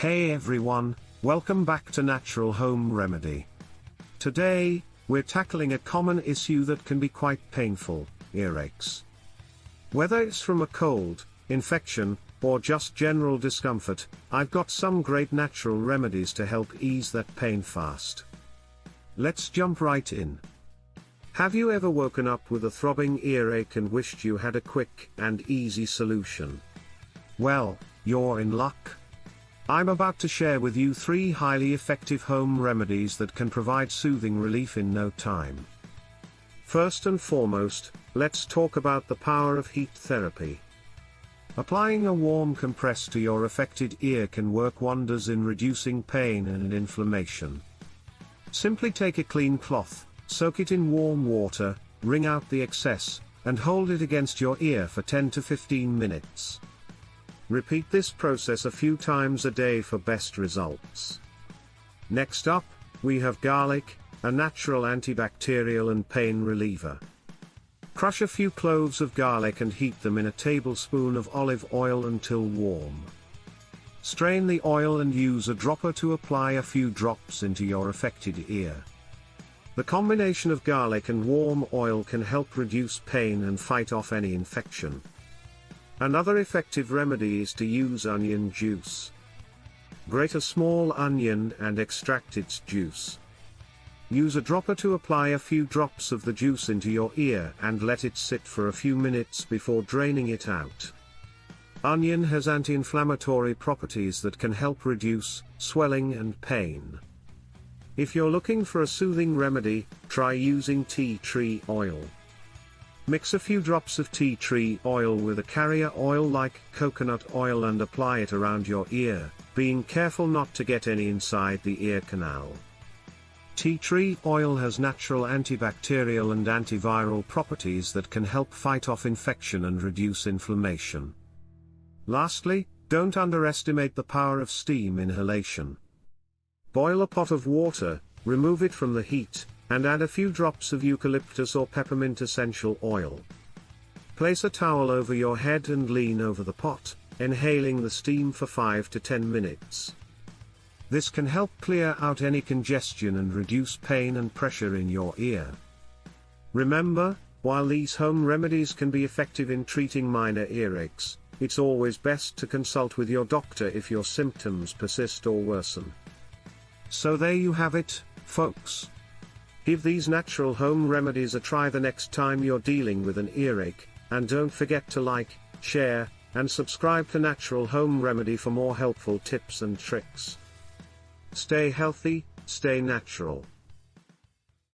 Hey everyone, welcome back to Natural Home Remedy. Today, we're tackling a common issue that can be quite painful, earaches. Whether it's from a cold, infection, or just general discomfort, I've got some great natural remedies to help ease that pain fast. Let's jump right in. Have you ever woken up with a throbbing earache and wished you had a quick and easy solution? Well, you're in luck. I'm about to share with you 3 highly effective home remedies that can provide soothing relief in no time. First and foremost, let's talk about the power of heat therapy. Applying a warm compress to your affected ear can work wonders in reducing pain and inflammation. Simply take a clean cloth, soak it in warm water, wring out the excess, and hold it against your ear for 10 to 15 minutes. Repeat this process a few times a day for best results. Next up, we have garlic, a natural antibacterial and pain reliever. Crush a few cloves of garlic and heat them in a tablespoon of olive oil until warm. Strain the oil and use a dropper to apply a few drops into your affected ear. The combination of garlic and warm oil can help reduce pain and fight off any infection. Another effective remedy is to use onion juice. Grate a small onion and extract its juice. Use a dropper to apply a few drops of the juice into your ear and let it sit for a few minutes before draining it out. Onion has anti-inflammatory properties that can help reduce swelling and pain. If you're looking for a soothing remedy, try using tea tree oil. Mix a few drops of tea tree oil with a carrier oil like coconut oil and apply it around your ear, being careful not to get any inside the ear canal. Tea tree oil has natural antibacterial and antiviral properties that can help fight off infection and reduce inflammation. Lastly, don't underestimate the power of steam inhalation. Boil a pot of water, remove it from the heat, and add a few drops of eucalyptus or peppermint essential oil. Place a towel over your head and lean over the pot, inhaling the steam for 5 to 10 minutes. This can help clear out any congestion and reduce pain and pressure in your ear. Remember, while these home remedies can be effective in treating minor earaches, it's always best to consult with your doctor if your symptoms persist or worsen. So there you have it, folks. Give these natural home remedies a try the next time you're dealing with an earache, and don't forget to like, share, and subscribe to Natural Home Remedy for more helpful tips and tricks. Stay healthy, stay natural.